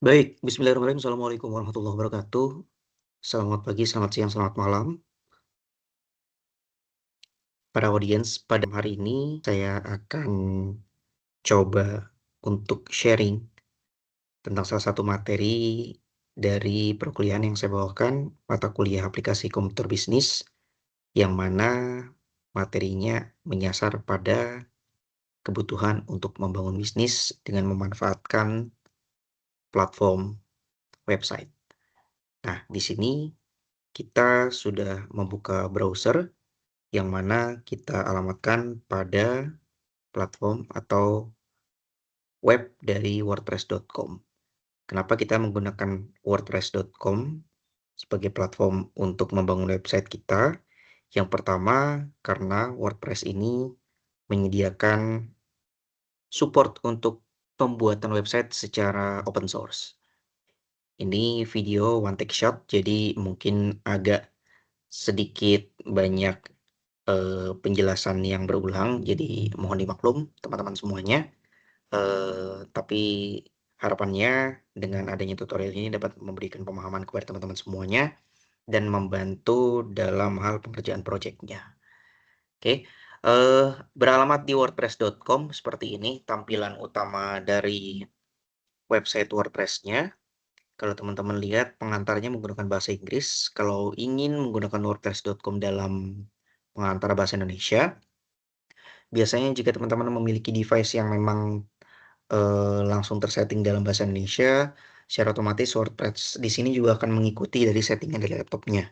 Baik, bismillahirrahmanirrahim. Assalamualaikum warahmatullahi wabarakatuh. Selamat pagi, selamat siang, selamat malam. Para audiens, pada hari ini saya akan coba untuk sharing tentang salah satu materi dari perkuliahan yang saya bawakan, mata kuliah aplikasi komputer bisnis, yang mana materinya menyasar pada kebutuhan untuk membangun bisnis dengan memanfaatkan platform website. Nah, di sini kita sudah membuka browser yang mana kita alamatkan pada platform atau web dari wordpress.com. Kenapa kita menggunakan wordpress.com sebagai platform untuk membangun website kita? Yang pertama, karena WordPress ini menyediakan support untuk pembuatan website secara open source. Ini video one take shot, jadi mungkin agak sedikit banyak penjelasan yang berulang, jadi mohon dimaklum teman-teman semuanya. Tapi harapannya dengan adanya tutorial ini dapat memberikan pemahaman kepada teman-teman semuanya dan membantu dalam hal pengerjaan proyeknya. Oke, beralamat di wordpress.com seperti ini tampilan utama dari website WordPress-nya. Kalau teman-teman lihat pengantarnya menggunakan bahasa Inggris. Kalau ingin menggunakan wordpress.com dalam pengantar bahasa Indonesia, biasanya jika teman-teman memiliki device yang memang langsung tersetting dalam bahasa Indonesia, secara otomatis WordPress di sini juga akan mengikuti dari settingan dari laptopnya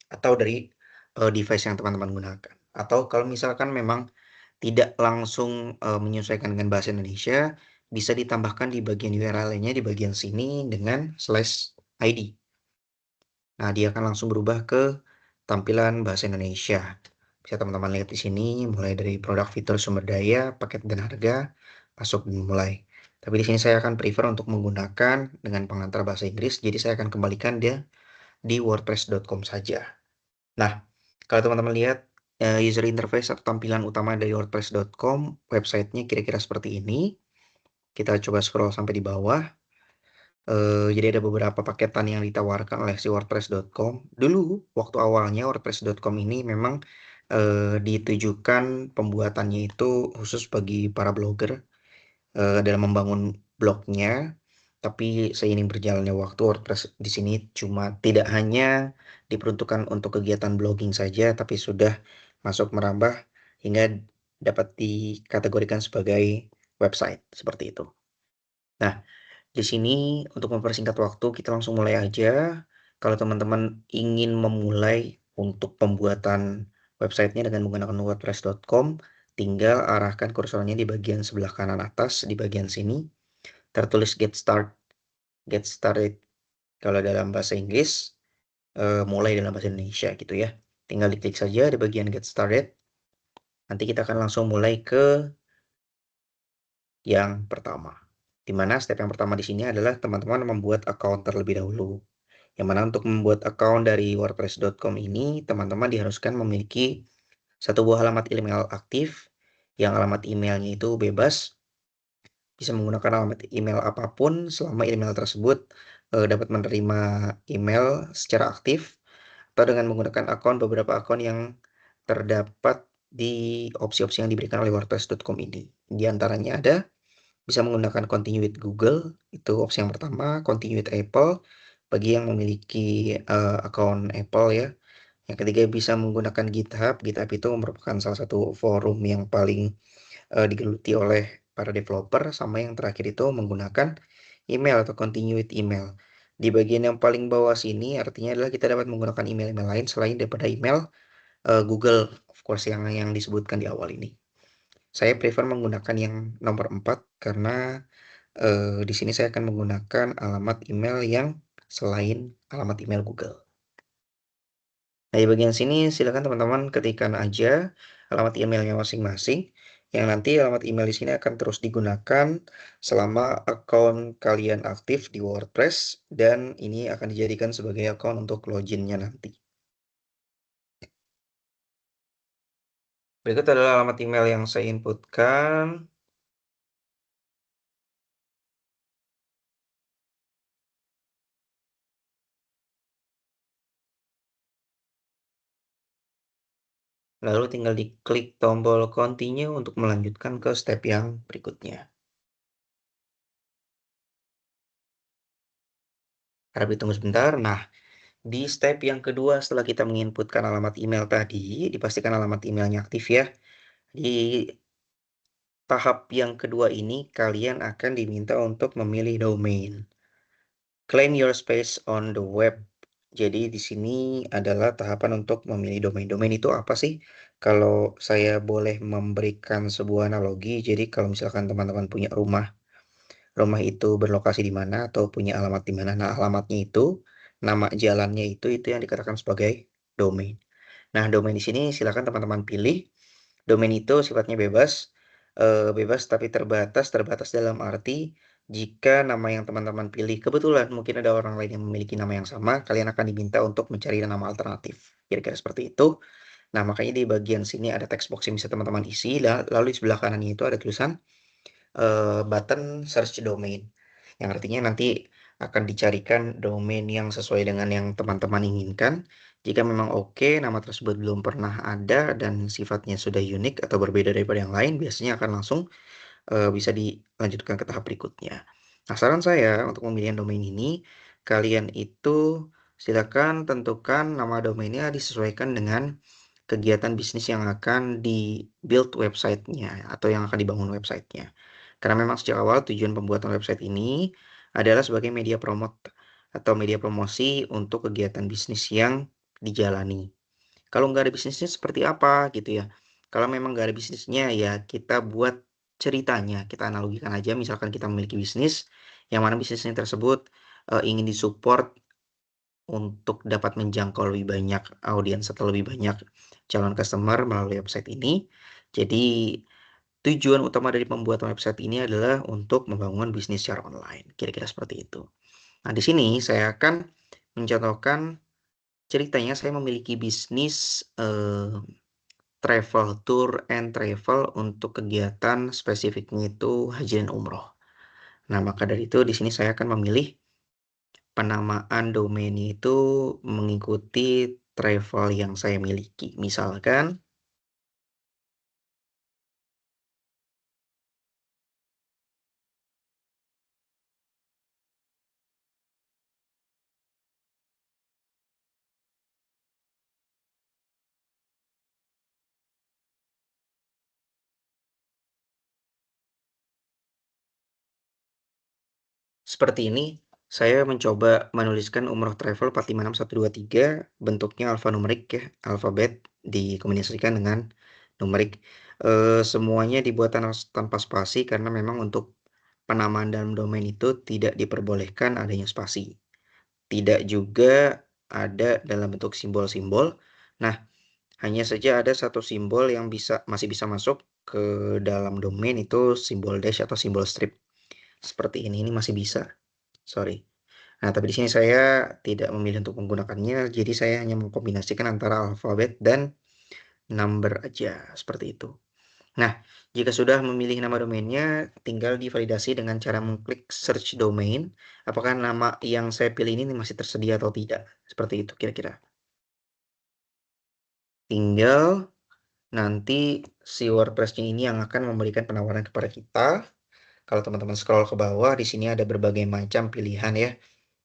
atau dari device yang teman-teman gunakan. Atau kalau misalkan memang tidak langsung menyesuaikan dengan bahasa Indonesia, bisa ditambahkan di bagian URL-nya di bagian sini dengan /id. Nah, dia akan langsung berubah ke tampilan bahasa Indonesia. Bisa teman-teman lihat di sini, mulai dari produk, fitur, sumber daya, paket, dan harga, masuk dan mulai. Tapi di sini saya akan prefer untuk menggunakan dengan pengantar bahasa Inggris, jadi saya akan kembalikan dia di wordpress.com saja. Nah, kalau teman-teman lihat user interface atau tampilan utama dari wordpress.com, websitenya kira-kira seperti ini. Kita coba scroll sampai di bawah. Jadi ada beberapa paketan yang ditawarkan oleh si wordpress.com. Dulu, waktu awalnya wordpress.com ini memang ditujukan pembuatannya itu khusus bagi para blogger dalam membangun blognya. Tapi seiring berjalannya waktu, WordPress di sini cuma tidak hanya diperuntukkan untuk kegiatan blogging saja, tapi sudah masuk merambah hingga dapat dikategorikan sebagai website seperti itu. Nah, di sini untuk mempersingkat waktu kita langsung mulai aja. Kalau teman-teman ingin memulai untuk pembuatan websitenya dengan menggunakan wordpress.com, tinggal arahkan kursornya di bagian sebelah kanan atas di bagian sini. Tertulis get started kalau dalam bahasa Inggris, mulai dalam bahasa Indonesia gitu ya. Tinggal diklik saja di bagian get started. Nanti kita akan langsung mulai ke yang pertama. Di mana step yang pertama di sini adalah teman-teman membuat account terlebih dahulu. Yang mana untuk membuat account dari wordpress.com ini, teman-teman diharuskan memiliki satu buah alamat email aktif, yang alamat emailnya itu bebas, bisa menggunakan alamat email apapun selama email tersebut dapat menerima email secara aktif, atau dengan menggunakan beberapa akun yang terdapat di opsi-opsi yang diberikan oleh wordpress.com ini. Di antaranya ada bisa menggunakan continue with Google, itu opsi yang pertama. Continue with Apple bagi yang memiliki akun Apple ya. Yang ketiga bisa menggunakan GitHub. GitHub itu merupakan salah satu forum yang paling digeluti oleh para developer. Sama yang terakhir itu menggunakan email atau continue with email. Di bagian yang paling bawah sini artinya adalah kita dapat menggunakan email-email lain selain daripada email Google, of course, yang disebutkan di awal ini. Saya prefer menggunakan yang nomor 4 karena di sini saya akan menggunakan alamat email yang selain alamat email Google. Nah, di bagian sini silakan teman-teman ketikkan aja alamat emailnya masing-masing, yang nanti alamat email di sini akan terus digunakan selama akun kalian aktif di WordPress, dan ini akan dijadikan sebagai akun untuk loginnya nanti. Berikut adalah alamat email yang saya inputkan. lalu tinggal diklik tombol continue untuk melanjutkan ke step yang berikutnya. Harap ditunggu sebentar. Nah, di step yang kedua setelah kita menginputkan alamat email tadi, dipastikan alamat emailnya aktif ya. Di tahap yang kedua ini, kalian akan diminta untuk memilih domain. Claim your space on the web. Jadi di sini adalah tahapan untuk memilih domain. Domain itu apa sih? Kalau saya boleh memberikan sebuah analogi, jadi kalau misalkan teman-teman punya rumah, rumah itu berlokasi di mana atau punya alamat di mana. Nah, alamatnya itu, nama jalannya itu yang dikatakan sebagai domain. Nah, domain di sini silakan teman-teman pilih. Domain itu sifatnya bebas, bebas tapi terbatas. Terbatas dalam arti jika nama yang teman-teman pilih kebetulan mungkin ada orang lain yang memiliki nama yang sama, kalian akan diminta untuk mencari nama alternatif. Kira-kira seperti itu. Nah, makanya di bagian sini ada text box yang bisa teman-teman isi, lalu di sebelah kanannya itu ada tulisan button search domain, yang artinya nanti akan dicarikan domain yang sesuai dengan yang teman-teman inginkan. Jika memang oke, nama tersebut belum pernah ada dan sifatnya sudah unik atau berbeda daripada yang lain, biasanya akan langsung bisa dilanjutkan ke tahap berikutnya. Nah, saran saya untuk pemilihan domain ini, kalian itu silakan tentukan nama domainnya disesuaikan dengan kegiatan bisnis yang akan di-build website-nya atau yang akan dibangun website-nya. Karena memang sejak awal tujuan pembuatan website ini adalah sebagai media promote atau media promosi untuk kegiatan bisnis yang dijalani. Kalau nggak ada bisnisnya seperti apa gitu ya. Kalau memang nggak ada bisnisnya ya kita buat ceritanya, kita analogikan aja misalkan kita memiliki bisnis, yang mana bisnisnya tersebut ingin disupport untuk dapat menjangkau lebih banyak audiens atau lebih banyak calon customer melalui website ini. Jadi tujuan utama dari pembuatan website ini adalah untuk membangun bisnis secara online. Kira-kira seperti itu. Nah, di sini saya akan mencontohkan ceritanya saya memiliki bisnis travel tour and travel untuk kegiatan spesifiknya itu haji dan umroh. Nah, maka dari itu di sini saya akan memilih penamaan domain itu mengikuti travel yang saya miliki. Misalkan seperti ini, saya mencoba menuliskan umroh travel 456123 bentuknya alfanumerik ya, alfabet dikombinasikan dengan numerik. Semuanya dibuat tanpa spasi karena memang untuk penamaan dalam domain itu tidak diperbolehkan adanya spasi. Tidak juga ada dalam bentuk simbol-simbol. Nah, hanya saja ada satu simbol yang masih bisa masuk ke dalam domain itu simbol dash atau simbol strip. Seperti ini masih bisa. Sorry. Nah, tapi di sini saya tidak memilih untuk menggunakannya, jadi saya hanya mengkombinasikan antara alfabet dan number aja, seperti itu. Nah, jika sudah memilih nama domainnya, tinggal divalidasi dengan cara mengklik search domain, apakah nama yang saya pilih ini masih tersedia atau tidak. Seperti itu kira-kira. Tinggal nanti si WordPress-nya ini yang akan memberikan penawaran kepada kita. Kalau teman-teman scroll ke bawah, di sini ada berbagai macam pilihan ya.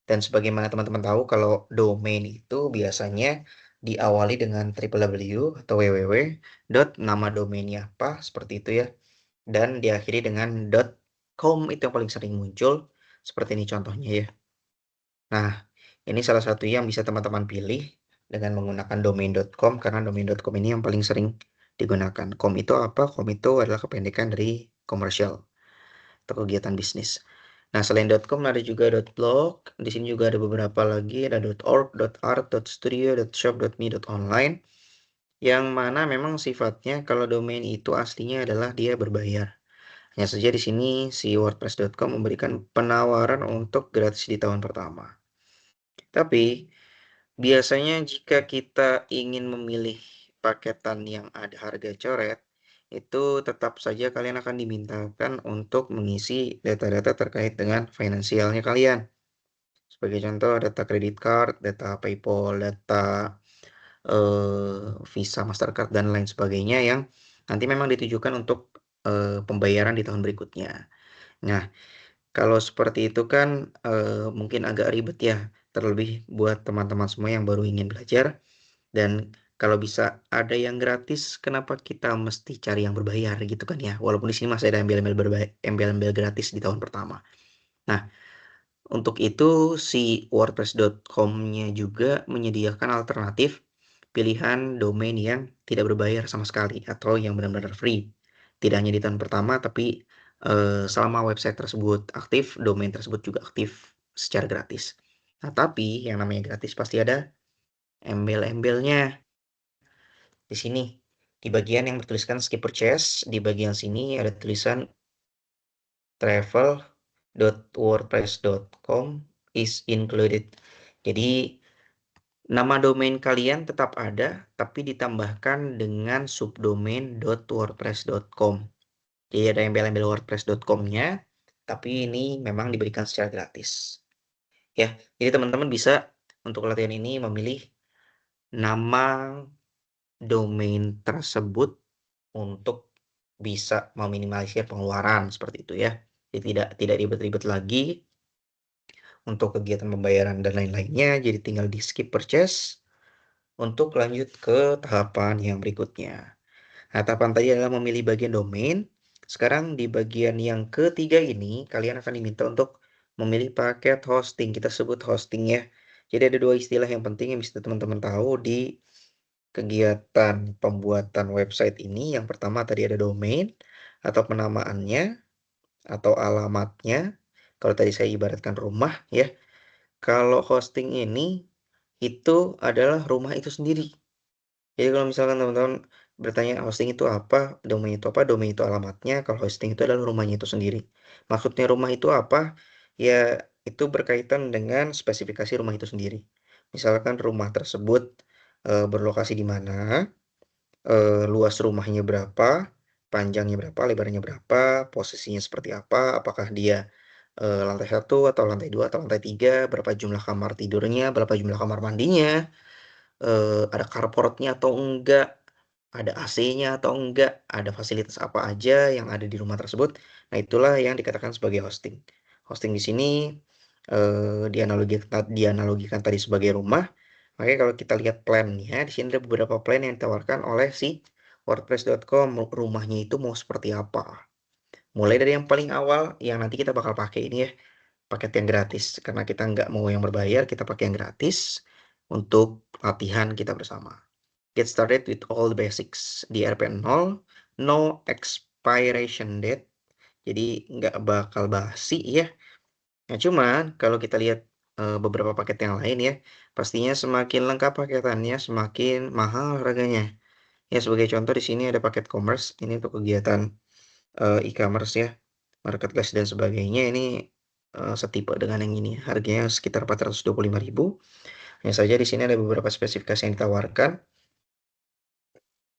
Dan sebagaimana teman-teman tahu kalau domain itu biasanya diawali dengan www atau www nama domainnya apa seperti itu ya. Dan diakhiri dengan .com itu yang paling sering muncul seperti ini contohnya ya. Nah, ini salah satu yang bisa teman-teman pilih dengan menggunakan domain.com karena domain.com ini yang paling sering digunakan. Com itu apa? Com itu adalah kependekan dari komersial atau kegiatan bisnis. Nah, selain .com ada juga .blog. Di sini juga ada beberapa lagi, ada .org, .art, .studio, .shop, .me, .online. Yang mana memang sifatnya kalau domain itu aslinya adalah dia berbayar. Hanya saja di sini si WordPress.com memberikan penawaran untuk gratis di tahun pertama. Tapi biasanya jika kita ingin memilih paketan yang ada harga coret, itu tetap saja kalian akan dimintakan untuk mengisi data-data terkait dengan finansialnya kalian. Sebagai contoh, data kredit card, data PayPal, data Visa, Mastercard, dan lain sebagainya yang nanti memang ditujukan untuk pembayaran di tahun berikutnya. Nah, kalau seperti itu kan mungkin agak ribet ya, terlebih buat teman-teman semua yang baru ingin belajar. Dan kalau bisa ada yang gratis, kenapa kita mesti cari yang berbayar gitu kan ya? Walaupun di sini masih ada embel-embel gratis di tahun pertama. Nah, untuk itu si WordPress.com-nya juga menyediakan alternatif pilihan domain yang tidak berbayar sama sekali atau yang benar-benar free. Tidak hanya di tahun pertama, tapi selama website tersebut aktif, domain tersebut juga aktif secara gratis. Nah, tapi yang namanya gratis pasti ada embel-embelnya. Di sini, di bagian yang bertuliskan skip purchase, di bagian sini ada tulisan travel.wordpress.com is included. Jadi, nama domain kalian tetap ada, tapi ditambahkan dengan subdomain .wordpress.com. Jadi ada embel-embel wordpress.com-nya, tapi ini memang diberikan secara gratis. Ya, jadi teman-teman bisa untuk latihan ini memilih nama domain tersebut untuk bisa meminimalisir pengeluaran seperti itu ya. Jadi tidak ribet-ribet lagi untuk kegiatan pembayaran dan lain-lainnya. Jadi tinggal di skip purchase untuk lanjut ke tahapan yang berikutnya. Nah, tahapan tadi adalah memilih bagian domain. Sekarang di bagian yang ketiga ini, kalian akan diminta untuk memilih paket hosting. Kita sebut hosting ya. Jadi ada dua istilah yang penting yang bisa teman-teman tahu di kegiatan pembuatan website ini. Yang pertama tadi ada domain atau penamaannya atau alamatnya. Kalau tadi saya ibaratkan rumah ya. Kalau hosting ini itu adalah rumah itu sendiri. Jadi kalau misalkan teman-teman bertanya hosting itu apa, domain itu apa, domain itu alamatnya, kalau hosting itu adalah rumahnya itu sendiri. Maksudnya rumah itu apa? Ya itu berkaitan dengan spesifikasi rumah itu sendiri. Misalkan rumah tersebut berlokasi di mana, luas rumahnya berapa, panjangnya berapa, lebarnya berapa, posisinya seperti apa, apakah dia lantai 1 atau lantai 2 atau lantai 3, berapa jumlah kamar tidurnya, berapa jumlah kamar mandinya, ada carportnya atau enggak, ada AC-nya atau enggak, ada fasilitas apa aja yang ada di rumah tersebut. Nah, itulah yang dikatakan sebagai hosting. Hosting di sini dianalogikan tadi sebagai rumah. Makanya kalau kita lihat plan-nya, di sini ada beberapa plan yang ditawarkan oleh si WordPress.com. Rumahnya itu mau seperti apa? Mulai dari yang paling awal, yang nanti kita bakal pakai ini ya, paket yang gratis. Karena kita nggak mau yang berbayar, kita pakai yang gratis untuk latihan kita bersama. Get started with all the basics. Di RP0, no expiration date. Jadi nggak bakal basi ya. Nah, cuman kalau kita lihat beberapa paket yang lain ya, pastinya semakin lengkap paketannya, semakin mahal harganya. Ya, sebagai contoh di sini ada paket commerce, ini untuk kegiatan e-commerce ya, marketplace dan sebagainya. Ini setipe dengan yang ini, harganya sekitar 425.000. Hanya saja di sini ada beberapa spesifikasi yang ditawarkan.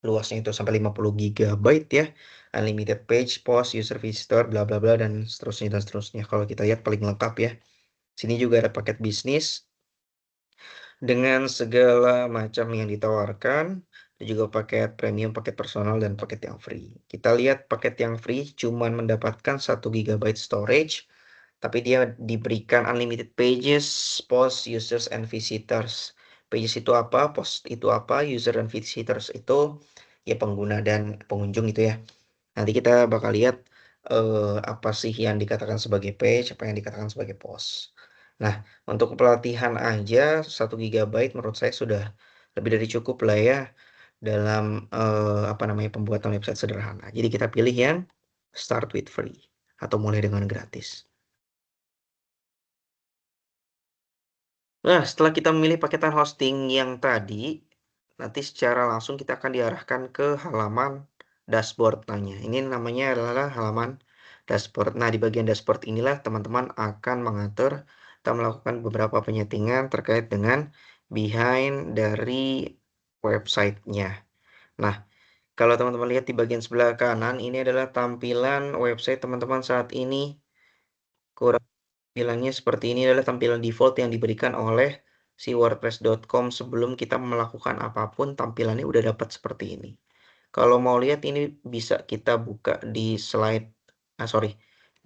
Luasnya itu sampai 50 GB ya, unlimited page, post, user visitor, bla bla bla dan seterusnya dan seterusnya. Kalau kita lihat paling lengkap ya. Sini juga ada paket bisnis dengan segala macam yang ditawarkan, dan juga paket premium, paket personal dan paket yang free. Kita lihat paket yang free cuman mendapatkan 1 GB storage, tapi dia diberikan unlimited pages, post, users and visitors. Pages itu apa? Post itu apa? User dan visitors itu ya pengguna dan pengunjung itu ya. Nanti kita bakal lihat apa sih yang dikatakan sebagai page, apa yang dikatakan sebagai post. Nah, untuk pelatihan aja 1 GB menurut saya sudah lebih dari cukup lah ya dalam apa namanya pembuatan website sederhana. Jadi kita pilih yang start with free atau mulai dengan gratis. Nah, setelah kita memilih paketan hosting yang tadi, nanti secara langsung kita akan diarahkan ke halaman dashboard nanya. Ini namanya adalah halaman dashboard. Nah, di bagian dashboard inilah teman-teman akan mengatur atau melakukan beberapa penyetingan terkait dengan behind dari websitenya. Nah, kalau teman-teman lihat di bagian sebelah kanan, ini adalah tampilan website teman-teman saat ini. Kurang tampilannya seperti ini adalah tampilan default yang diberikan oleh si WordPress.com sebelum kita melakukan apapun, tampilannya udah dapat seperti ini. Kalau mau lihat ini bisa kita buka di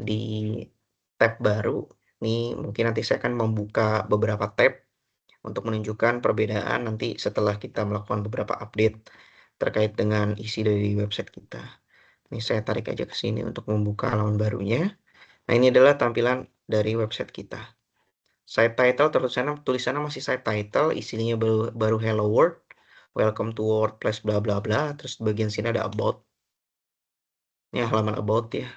di tab baru. Ini mungkin nanti saya akan membuka beberapa tab untuk menunjukkan perbedaan nanti setelah kita melakukan beberapa update terkait dengan isi dari website kita. Ini saya tarik aja ke sini untuk membuka halaman barunya. Nah, ini adalah tampilan dari website kita. Site title tulisannya masih site title, isinya baru hello world, welcome to WordPress bla bla bla, terus di bagian sini ada about. Ini halaman about ya.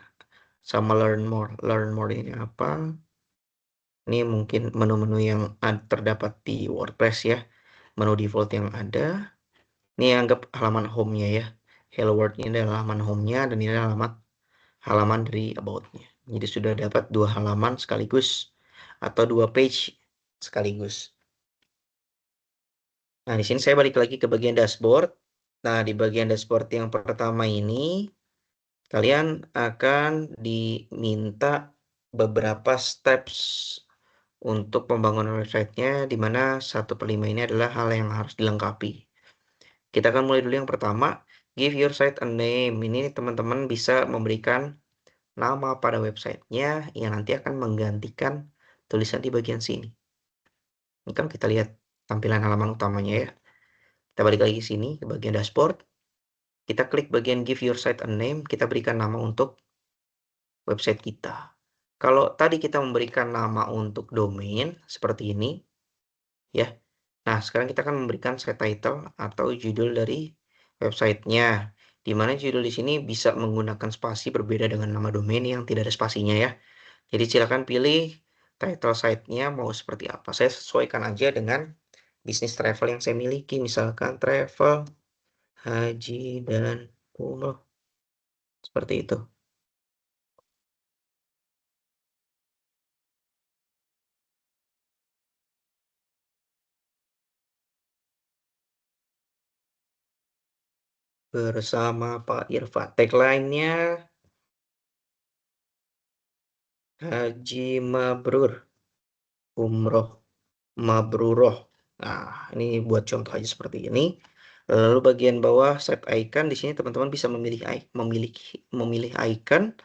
Sama learn more. Learn more ini apa? Ini mungkin menu-menu yang terdapat di WordPress ya. Menu default yang ada. Ini anggap halaman home-nya ya. Hello World ini adalah halaman home-nya dan ini adalah halaman dari about-nya. Jadi sudah dapat dua halaman sekaligus atau dua page sekaligus. Nah, di sini saya balik lagi ke bagian dashboard. Nah, di bagian dashboard yang pertama ini kalian akan diminta beberapa steps untuk pembangunan websitenya, di mana 1/5 ini adalah hal yang harus dilengkapi. Kita akan mulai dulu yang pertama, give your site a name. Ini teman-teman bisa memberikan nama pada websitenya yang nanti akan menggantikan tulisan di bagian sini. Ini kan kita lihat tampilan halaman utamanya ya. Kita balik lagi ke sini, ke bagian dashboard. Kita klik bagian give your site a name, kita berikan nama untuk website kita. Kalau tadi kita memberikan nama untuk domain, seperti ini, ya. Nah, sekarang kita akan memberikan site title atau judul dari websitenya, di mana judul di sini bisa menggunakan spasi berbeda dengan nama domain yang tidak ada spasinya ya. Jadi silakan pilih title site-nya mau seperti apa. Saya sesuaikan aja dengan bisnis travel yang saya miliki, misalkan travel, haji, dan umroh. Seperti itu. Bersama Pak Irfan. Tagline-nya Haji Mabrur, Umroh Mabruroh. Nah, ini buat contoh aja seperti ini. Lalu bagian bawah set icon di sini teman-teman bisa memilih icon.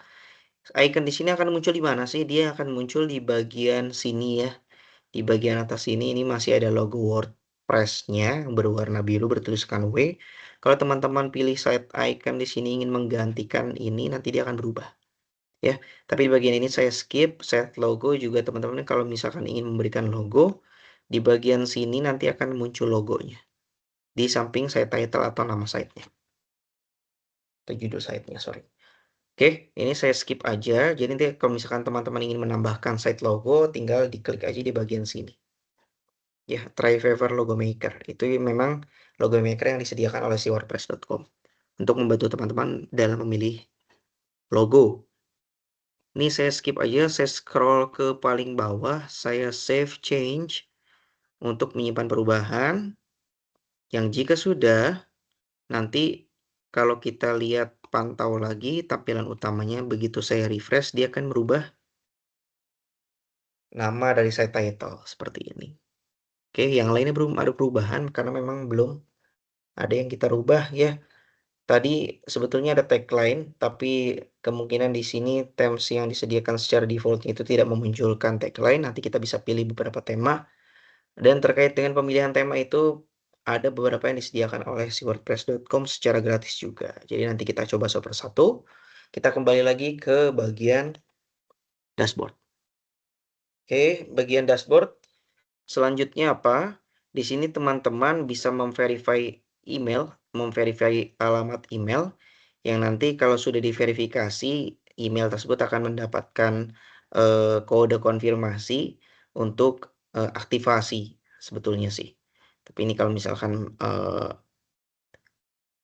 Icon di sini akan muncul di mana sih? Dia akan muncul di bagian sini ya. Di bagian atas sini ini masih ada logo WordPress-nya yang berwarna biru bertuliskan W. Kalau teman-teman pilih set icon di sini ingin menggantikan ini, nanti dia akan berubah. Ya, tapi di bagian ini saya skip. Set logo juga teman-teman kalau misalkan ingin memberikan logo, di bagian sini nanti akan muncul logonya di samping site title atau nama site-nya atau judul site-nya, sorry. Oke, ini saya skip aja. Jadi nanti kalau misalkan teman-teman ingin menambahkan site logo, tinggal diklik aja di bagian sini. Ya, try favor logo maker. Itu memang logo maker yang disediakan oleh si WordPress.com untuk membantu teman-teman dalam memilih logo. Ini saya skip aja, saya scroll ke paling bawah, saya save change untuk menyimpan perubahan. Yang jika sudah, nanti kalau kita lihat pantau lagi tampilan utamanya, begitu saya refresh, dia akan merubah nama dari site title seperti ini. Oke, yang lainnya belum ada perubahan karena memang belum ada yang kita rubah ya. Tadi sebetulnya ada tagline, tapi kemungkinan di sini themes yang disediakan secara default itu tidak memunculkan tagline. Nanti kita bisa pilih beberapa tema. Dan terkait dengan pemilihan tema itu, ada beberapa yang disediakan oleh si WordPress.com secara gratis juga. Jadi nanti kita coba satu persatu. Kita kembali lagi ke bagian dashboard. Oke, bagian dashboard. Selanjutnya apa? Di sini teman-teman bisa memverify alamat email, yang nanti kalau sudah diverifikasi, email tersebut akan mendapatkan kode konfirmasi untuk aktivasi sebetulnya sih. Tapi ini kalau misalkan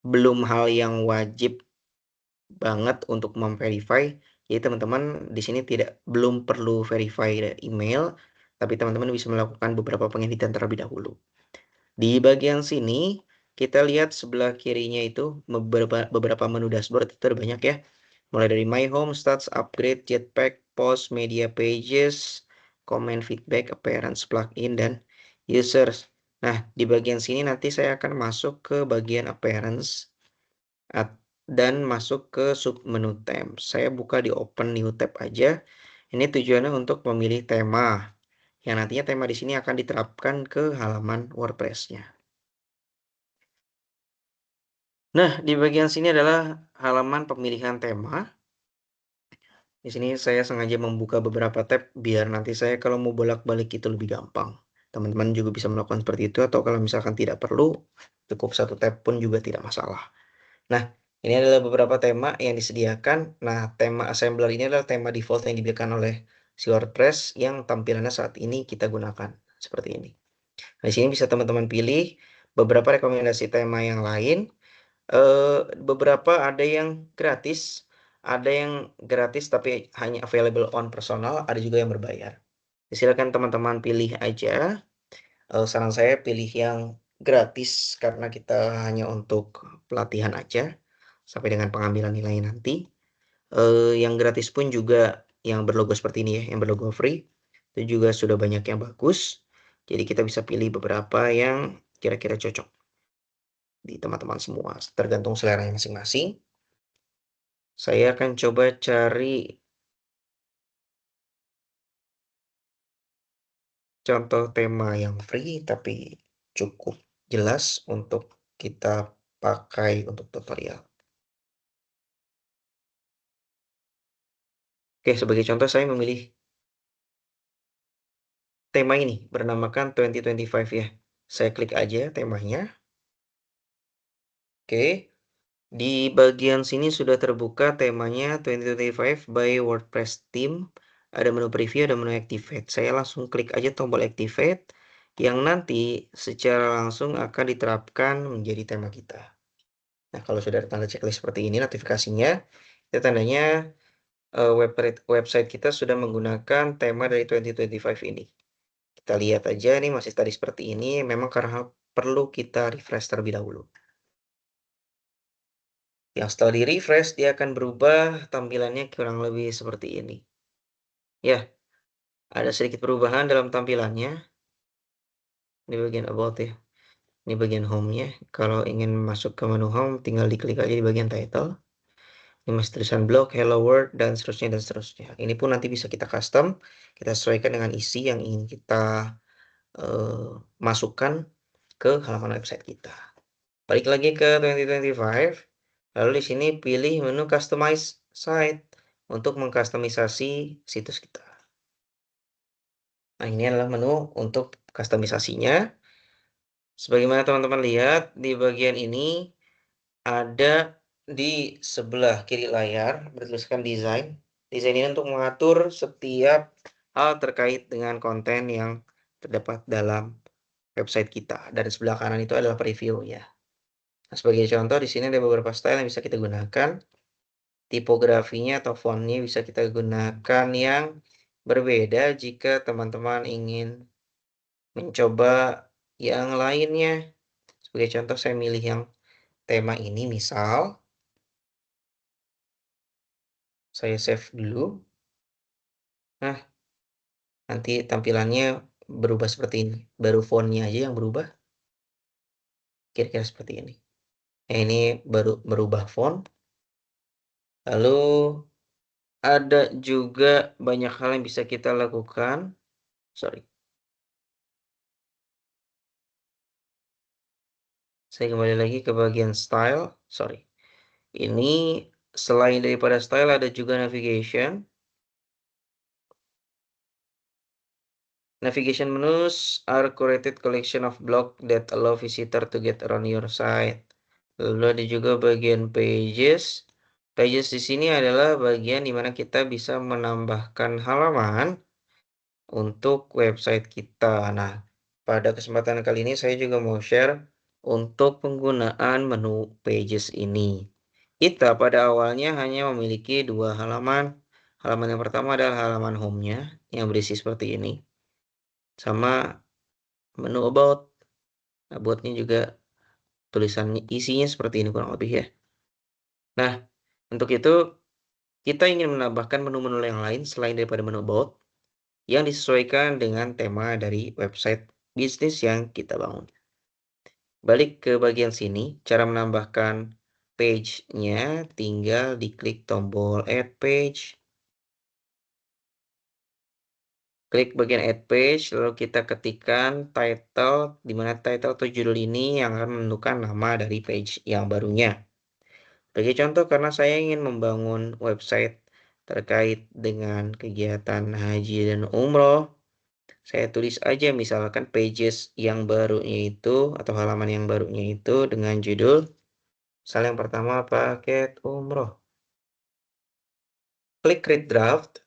belum hal yang wajib banget untuk memverify, jadi teman-teman di sini belum perlu verify email, tapi teman-teman bisa melakukan beberapa pengeditan terlebih dahulu. Di bagian sini kita lihat sebelah kirinya itu beberapa menu dashboard itu ada banyak ya. Mulai dari My Home, Stats, Upgrade, Jetpack, Post, Media Pages, Comment, Feedback, Appearance, Plugin, dan users. Nah, di bagian sini nanti saya akan masuk ke bagian appearance dan masuk ke submenu theme. Saya buka di open new tab aja. Ini tujuannya untuk memilih tema, yang nantinya tema di sini akan diterapkan ke halaman WordPress-nya. Nah, di bagian sini adalah halaman pemilihan tema. Di sini saya sengaja membuka beberapa tab biar nanti saya kalau mau bolak-balik itu lebih gampang. Teman-teman juga bisa melakukan seperti itu, atau kalau misalkan tidak perlu, cukup satu tab pun juga tidak masalah. Nah, ini adalah beberapa tema yang disediakan. Nah, tema assembler ini adalah tema default yang diberikan oleh si WordPress yang tampilannya saat ini kita gunakan seperti ini. Nah, di sini bisa teman-teman pilih beberapa rekomendasi tema yang lain. Beberapa ada yang gratis tapi hanya available on personal, ada juga yang berbayar. Silakan teman-teman pilih aja. Saran saya pilih yang gratis karena kita hanya untuk pelatihan aja sampai dengan pengambilan nilai nanti. Yang gratis pun juga yang berlogo seperti ini ya, yang berlogo free, itu juga sudah banyak yang bagus. Jadi kita bisa pilih beberapa yang kira-kira cocok di teman-teman semua, tergantung selera masing-masing. Saya akan coba cari contoh tema yang free tapi cukup jelas untuk kita pakai untuk tutorial. Oke, sebagai contoh saya memilih tema ini bernamakan 2025 ya. Saya klik aja temanya. Oke, di bagian sini sudah terbuka temanya 2025 by WordPress Theme. Ada menu preview, ada menu activate. Saya langsung klik aja tombol activate yang nanti secara langsung akan diterapkan menjadi tema kita. Nah, kalau sudah ada tanda checklist seperti ini notifikasinya, itu tandanya website kita sudah menggunakan tema dari 2025 ini. Kita lihat aja nih masih tadi seperti ini, memang karena perlu kita refresh terlebih dahulu. Yang setelah di-refresh, dia akan berubah tampilannya kurang lebih seperti ini. Ya, ada sedikit perubahan dalam tampilannya. Di bagian about ya. Ini bagian home-nya. Kalau ingin masuk ke menu home, tinggal diklik aja di bagian title. Ini masih tulisan blog, hello world, dan seterusnya, dan seterusnya. Ini pun nanti bisa kita custom, kita sesuaikan dengan isi yang ingin kita masukkan ke halaman website kita. Balik lagi ke 2025, lalu di sini pilih menu customize site untuk mengkustomisasi situs kita. Nah, ini adalah menu untuk kustomisasinya. Sebagaimana teman-teman lihat di bagian ini ada di sebelah kiri layar bertuliskan desain. Desain ini untuk mengatur setiap hal terkait dengan konten yang terdapat dalam website kita. Dan sebelah kanan itu adalah preview ya. Nah, sebagai contoh di sini ada beberapa style yang bisa kita gunakan. Tipografinya atau fontnya bisa kita gunakan yang berbeda jika teman-teman ingin mencoba yang lainnya. Sebagai contoh saya milih yang tema ini misal. Saya save dulu. Nah, nanti tampilannya berubah seperti ini. Baru fontnya aja yang berubah. Kira-kira seperti ini. Nah, ini baru berubah font. Lalu ada juga banyak hal yang bisa kita lakukan. Sorry. Saya kembali lagi ke bagian style. Sorry. Ini selain daripada style ada juga navigation. Navigation menus are curated collection of blog that allow visitor to get around your site. Lalu ada juga bagian pages. Pages di sini adalah bagian di mana kita bisa menambahkan halaman untuk website kita. Nah, pada kesempatan kali ini saya juga mau share untuk penggunaan menu pages ini. Kita pada awalnya hanya memiliki dua halaman. Halaman yang pertama adalah halaman home-nya yang berisi seperti ini. Sama menu about. About-nya juga tulisannya isinya seperti ini kurang lebih ya. Nah, untuk itu kita ingin menambahkan menu-menu yang lain selain daripada menu about yang disesuaikan dengan tema dari website bisnis yang kita bangun. Balik ke bagian sini, cara menambahkan page-nya tinggal diklik tombol add page, klik bagian add page, lalu kita ketikkan title, di mana title atau judul ini yang akan menentukan nama dari page yang barunya. Sebagai contoh, karena saya ingin membangun website terkait dengan kegiatan haji dan umroh, saya tulis aja misalkan pages yang barunya itu atau halaman yang barunya itu dengan judul, misal yang pertama paket umroh. Klik create draft,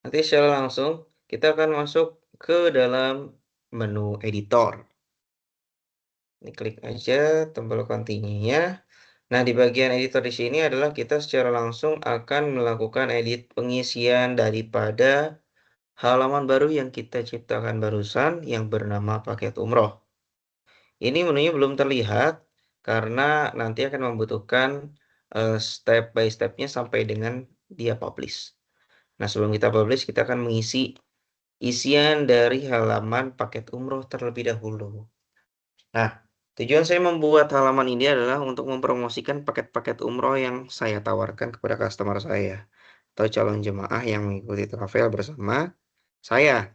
nanti secara langsung kita akan masuk ke dalam menu editor. Ini klik aja tombol continue-nya. Nah, di bagian editor di sini adalah kita secara langsung akan melakukan edit pengisian daripada halaman baru yang kita ciptakan barusan yang bernama paket umroh. Ini menunya belum terlihat karena nanti akan membutuhkan step by step-nya sampai dengan dia publish. Nah, sebelum kita publish, kita akan mengisi isian dari halaman paket umroh terlebih dahulu. Nah, tujuan saya membuat halaman ini adalah untuk mempromosikan paket-paket umroh yang saya tawarkan kepada customer saya atau calon jemaah yang mengikuti travel bersama saya.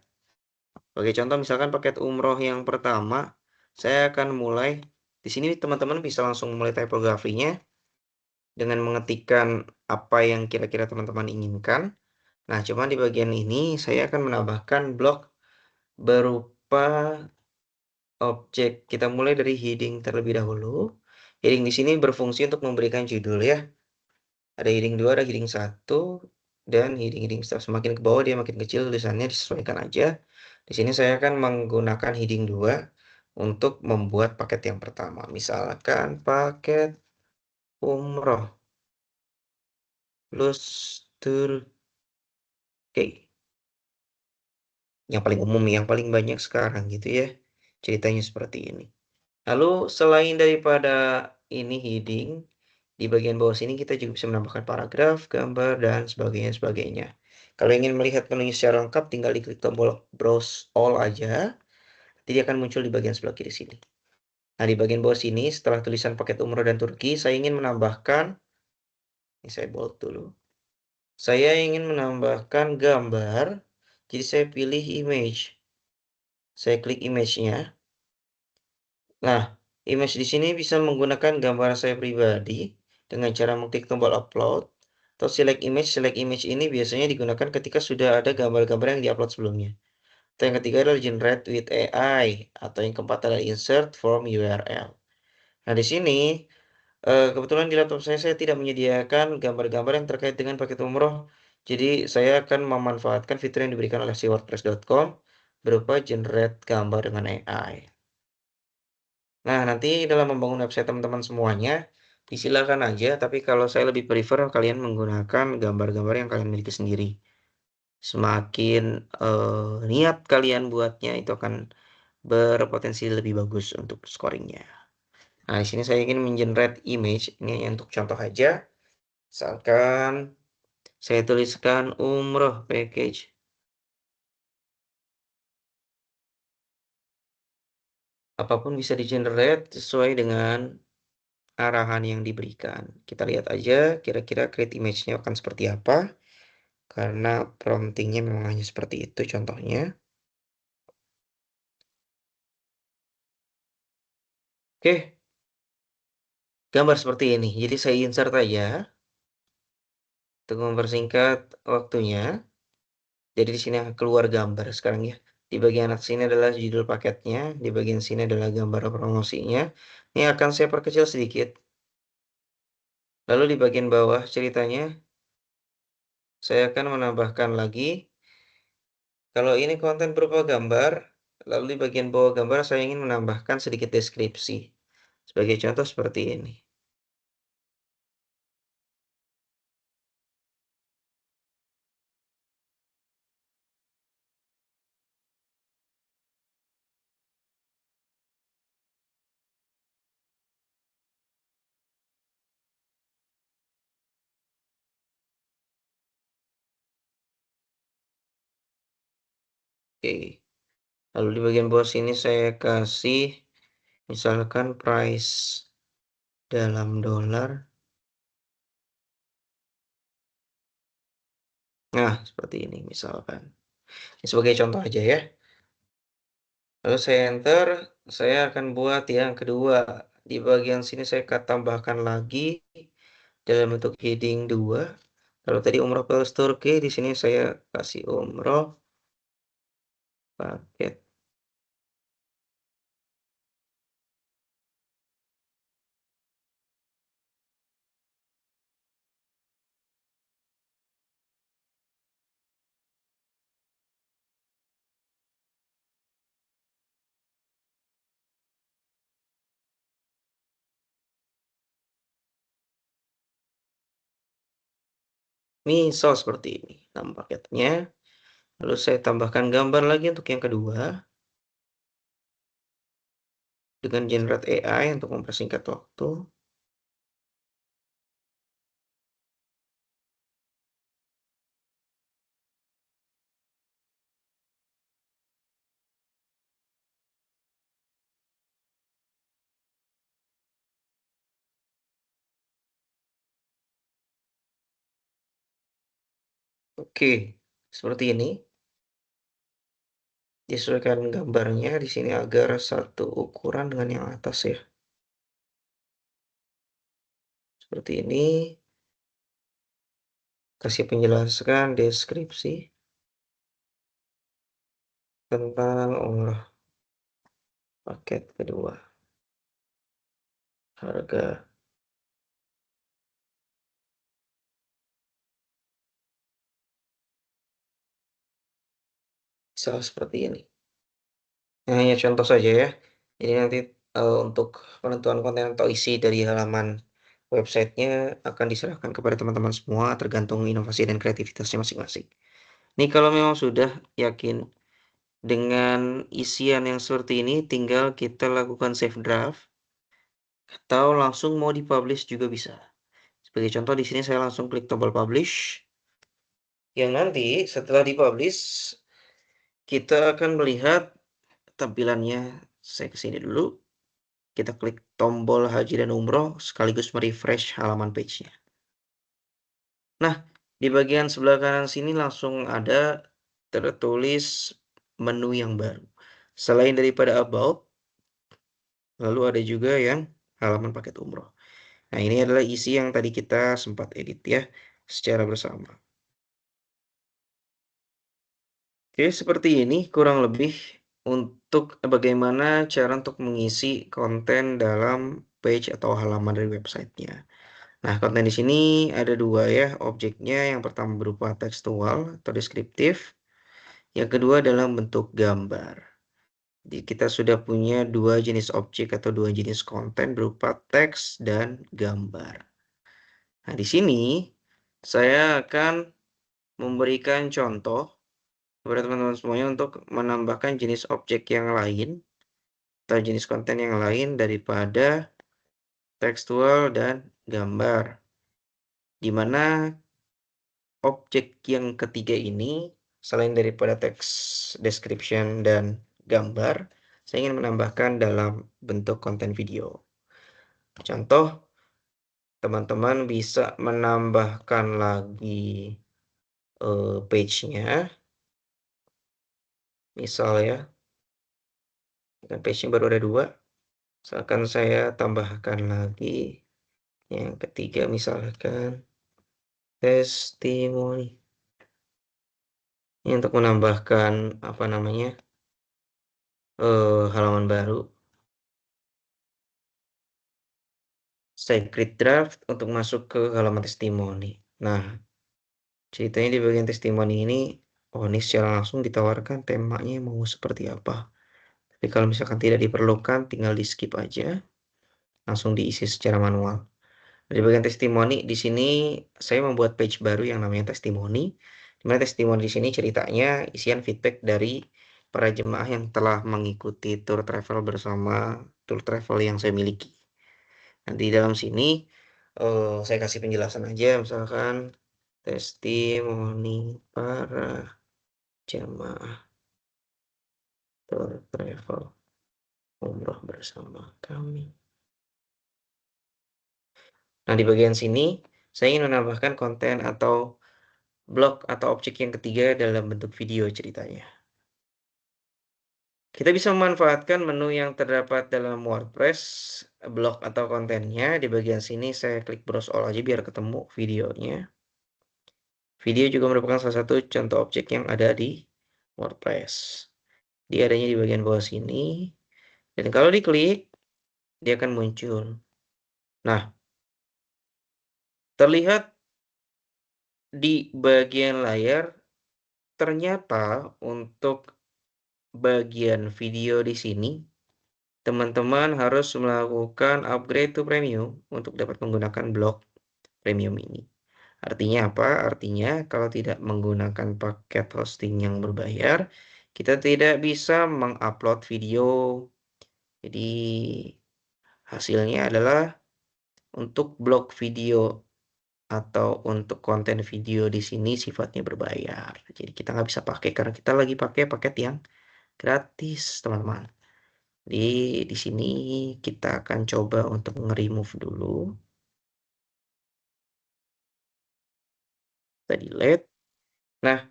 Sebagai contoh misalkan paket umroh yang pertama, saya akan mulai di sini teman-teman bisa langsung mulai tipografinya dengan mengetikkan apa yang kira-kira teman-teman inginkan. Nah, cuma di bagian ini saya akan menambahkan blok berupa objek. Kita mulai dari heading terlebih dahulu. Heading di sini berfungsi untuk memberikan judul ya. Ada heading 2, ada heading 1, dan heading-heading semakin ke bawah dia makin kecil tulisannya, disesuaikan aja. Di sini saya akan menggunakan heading 2 untuk membuat paket yang pertama. Misalkan paket umroh plus Turki. Yang paling umum, yang paling banyak sekarang gitu ya. Ceritanya seperti ini. Lalu selain daripada ini heading, di bagian bawah sini kita juga bisa menambahkan paragraf, gambar, dan sebagainya. Kalau ingin melihat menu secara lengkap, tinggal diklik tombol Browse All aja. Nanti dia akan muncul di bagian sebelah kiri sini. Nah, di bagian bawah sini, setelah tulisan paket umroh dan Turki, saya ingin menambahkan, ini saya bold dulu. Saya ingin menambahkan gambar, jadi saya pilih image. Saya klik image-nya. Nah, image di sini bisa menggunakan gambar saya pribadi dengan cara mengklik tombol upload atau select image. Select image ini biasanya digunakan ketika sudah ada gambar-gambar yang diupload sebelumnya. Atau yang ketiga adalah generate with AI atau yang keempat adalah insert from URL. Nah, di sini kebetulan di laptop saya tidak menyediakan gambar-gambar yang terkait dengan paket umroh. Jadi saya akan memanfaatkan fitur yang diberikan oleh si WordPress.com berupa generate gambar dengan AI. Nah, nanti dalam membangun website teman-teman semuanya, disilakan aja, tapi kalau saya lebih prefer kalian menggunakan gambar-gambar yang kalian miliki sendiri. Semakin niat kalian buatnya, itu akan berpotensi lebih bagus untuk scoringnya. Nah, di sini saya ingin mengenerate image, ini hanya untuk contoh aja. Misalkan saya tuliskan umroh package. Apapun bisa di-generate sesuai dengan arahan yang diberikan. Kita lihat aja kira-kira create image-nya akan seperti apa. Karena promptingnya memang hanya seperti itu contohnya. Oke, gambar seperti ini. Jadi saya insert aja untuk mempersingkat waktunya. Jadi di sini akan keluar gambar sekarang ya. Di bagian atas ini adalah judul paketnya, di bagian sini adalah gambar promosinya. Ini akan saya perkecil sedikit. Lalu di bagian bawah ceritanya, saya akan menambahkan lagi. Kalau ini konten berupa gambar, lalu di bagian bawah gambar saya ingin menambahkan sedikit deskripsi. Sebagai contoh seperti ini. Oke. Lalu di bagian bawah sini saya kasih misalkan price dalam dolar. Nah, seperti ini misalkan. Ini sebagai contoh aja ya. Lalu saya enter, saya akan buat yang kedua. Di bagian sini saya akan tambahkan lagi dalam bentuk heading 2. Kalau tadi umroh plus Turki, di sini saya kasih umroh paket. Misal seperti ini nama paketnya. Lalu saya tambahkan gambar lagi untuk yang kedua dengan generate AI untuk mempersingkat waktu. Oke, seperti ini. Disesuaikan gambarnya di sini agar satu ukuran dengan yang atas ya. Seperti ini. Kasih penjelasan deskripsi tentang umroh paket kedua. Harga. Misal seperti ini. Nah, hanya contoh saja ya. Jadi nanti untuk penentuan konten atau isi dari halaman websitenya akan diserahkan kepada teman-teman semua tergantung inovasi dan kreativitasnya masing-masing. Nih kalau memang sudah yakin dengan isian yang seperti ini, tinggal kita lakukan save draft atau langsung mau dipublish juga bisa. Sebagai contoh di sini saya langsung klik tombol publish. Yang nanti setelah dipublish kita akan melihat tampilannya. Saya ke sini dulu. Kita klik tombol haji dan umroh sekaligus merefresh halaman page-nya. Nah, di bagian sebelah kanan sini langsung ada tertulis menu yang baru. Selain daripada about, lalu ada juga yang halaman paket umroh. Nah, ini adalah isi yang tadi kita sempat edit ya secara bersama. Oke, seperti ini kurang lebih untuk bagaimana cara untuk mengisi konten dalam page atau halaman dari websitenya. Nah, konten di sini ada dua ya objeknya. Yang pertama berupa tekstual atau deskriptif. Yang kedua dalam bentuk gambar. Jadi kita sudah punya dua jenis objek atau dua jenis konten berupa teks dan gambar. Nah, di sini saya akan memberikan contoh kepada teman-teman semuanya untuk menambahkan jenis objek yang lain atau jenis konten yang lain daripada tekstual dan gambar. Di mana objek yang ketiga ini selain daripada teks description dan gambar, saya ingin menambahkan dalam bentuk konten video. Contoh, teman-teman bisa menambahkan lagi page-nya. Misal ya, page-nya baru ada dua. Misalkan saya tambahkan lagi yang ketiga, misalkan testimoni. Ini untuk menambahkan apa namanya halaman baru. Saya create draft untuk masuk ke halaman testimoni. Nah, ceritanya di bagian testimoni ini, oh ini secara langsung ditawarkan temanya mau seperti apa. Tapi kalau misalkan tidak diperlukan, tinggal di skip aja, langsung diisi secara manual. Di bagian testimoni di sini saya membuat page baru yang namanya testimoni. Di mana testimoni di sini ceritanya isian feedback dari para jemaah yang telah mengikuti tour travel bersama tour travel yang saya miliki. Nanti di dalam sini saya kasih penjelasan aja, misalkan testimoni para jemaah travel umroh bersama kami. Nah, di bagian sini saya ingin menambahkan konten atau blog atau objek yang ketiga dalam bentuk video ceritanya. Kita bisa memanfaatkan menu yang terdapat dalam WordPress, blog atau kontennya. Di bagian sini saya klik browse all aja biar ketemu videonya. Video juga merupakan salah satu contoh objek yang ada di WordPress. Dia adanya di bagian bawah sini. Dan kalau diklik, dia akan muncul. Nah, terlihat di bagian layar, ternyata untuk bagian video di sini, teman-teman harus melakukan upgrade to premium untuk dapat menggunakan blog premium ini. Artinya apa? Artinya kalau tidak menggunakan paket hosting yang berbayar, kita tidak bisa mengupload video. Jadi hasilnya adalah untuk blog video atau untuk konten video di sini sifatnya berbayar. Jadi kita nggak bisa pakai karena kita lagi pakai paket yang gratis, teman-teman. Di sini kita akan coba untuk nge-remove dulu. Kita delete. Nah,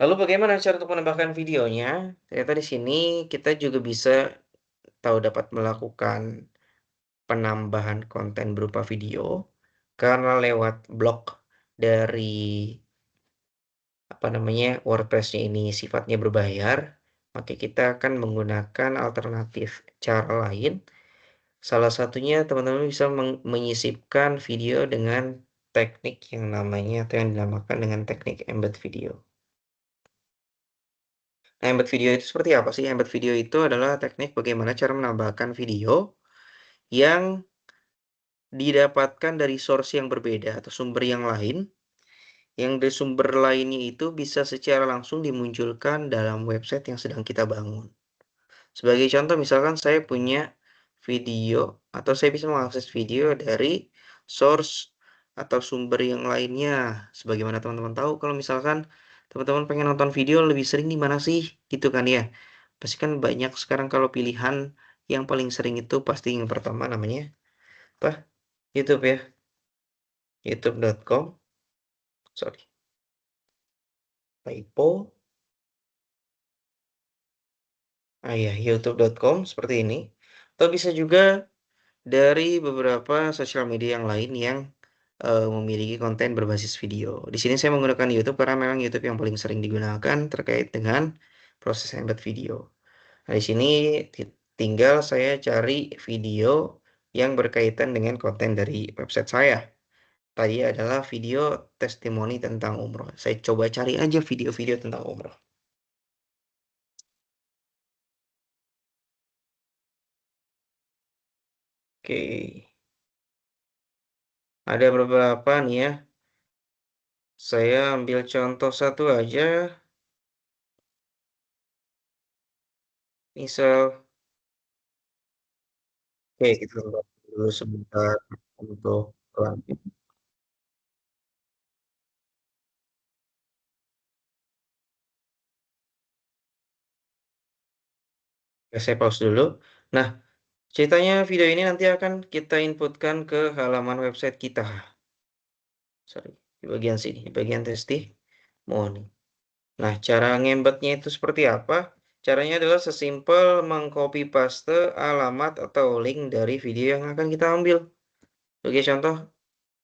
lalu bagaimana cara untuk menambahkan videonya? Ternyata di sini kita juga bisa dapat melakukan penambahan konten berupa video karena lewat blog dari WordPress-nya ini sifatnya berbayar, maka kita akan menggunakan alternatif cara lain. Salah satunya teman-teman bisa menyisipkan video dengan teknik yang namanya atau yang dinamakan dengan teknik embed video. Nah, embed video itu seperti apa sih? Embed video itu adalah teknik bagaimana cara menambahkan video yang didapatkan dari source yang berbeda atau sumber yang lain, yang dari sumber lainnya itu bisa secara langsung dimunculkan dalam website yang sedang kita bangun. Sebagai contoh misalkan saya punya video atau saya bisa mengakses video dari source atau sumber yang lainnya. Sebagaimana teman-teman tahu kalau misalkan teman-teman pengen nonton video lebih sering di mana sih? Gitu kan ya. Pasti kan banyak sekarang kalau pilihan yang paling sering itu pasti yang pertama namanya apa? YouTube ya. youtube.com. Sorry. Typo. Ya, youtube.com seperti ini. Atau bisa juga dari beberapa sosial media yang lain yang memiliki konten berbasis video. Di sini saya menggunakan YouTube karena memang YouTube yang paling sering digunakan terkait dengan proses embed video. Nah, di sini tinggal saya cari video yang berkaitan dengan konten dari website saya. Tadi adalah video testimoni tentang umroh. Saya coba cari aja video-video tentang umroh. Oke. Ada beberapa nih ya. Saya ambil contoh satu aja. Misal, oke kita tunggu dulu sebentar untuk lanjut. Oke, saya pause dulu. Nah, ceritanya video ini nanti akan kita inputkan ke halaman website kita. Sorry, di bagian sini, di bagian testimoni. Nah, cara ngembetnya itu seperti apa? Caranya adalah sesimpel mengcopy paste alamat atau link dari video yang akan kita ambil. Sebagai contoh,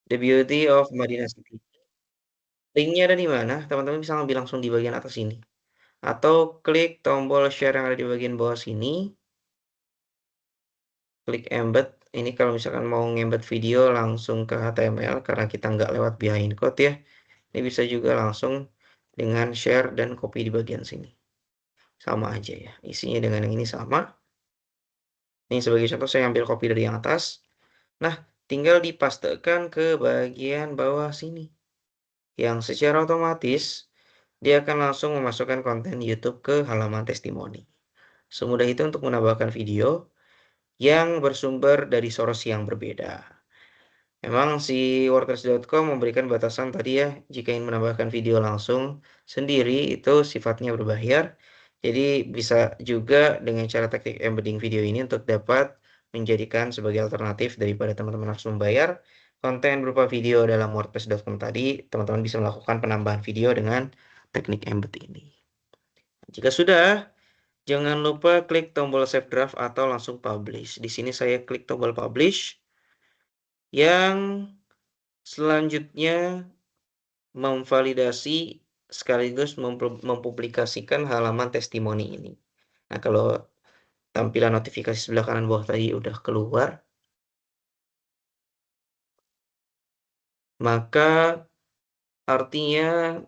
The Beauty of Madinah City. Linknya ada di mana? Teman-teman bisa ambil langsung di bagian atas sini. Atau klik tombol share yang ada di bagian bawah sini. Klik embed. Ini kalau misalkan mau ngembed video langsung ke HTML karena kita nggak lewat behind code ya. Ini bisa juga langsung dengan share dan copy di bagian sini. Sama aja ya. Isinya dengan yang ini sama. Ini sebagai contoh saya ambil copy dari yang atas. Nah, tinggal dipastekan ke bagian bawah sini. Yang secara otomatis dia akan langsung memasukkan konten YouTube ke halaman testimoni. Semudah itu untuk menambahkan video yang bersumber dari source yang berbeda. Memang si WordPress.com memberikan batasan tadi ya, jika ingin menambahkan video langsung sendiri itu sifatnya berbayar. Jadi bisa juga dengan cara teknik embedding video ini untuk dapat menjadikan sebagai alternatif daripada teman-teman harus membayar konten berupa video dalam WordPress.com tadi, teman-teman bisa melakukan penambahan video dengan teknik embed ini. Jika sudah, jangan lupa klik tombol save draft atau langsung publish. Di sini saya klik tombol publish yang selanjutnya memvalidasi sekaligus mempublikasikan halaman testimoni ini. Nah, kalau tampilan notifikasi sebelah kanan bawah tadi udah keluar, maka artinya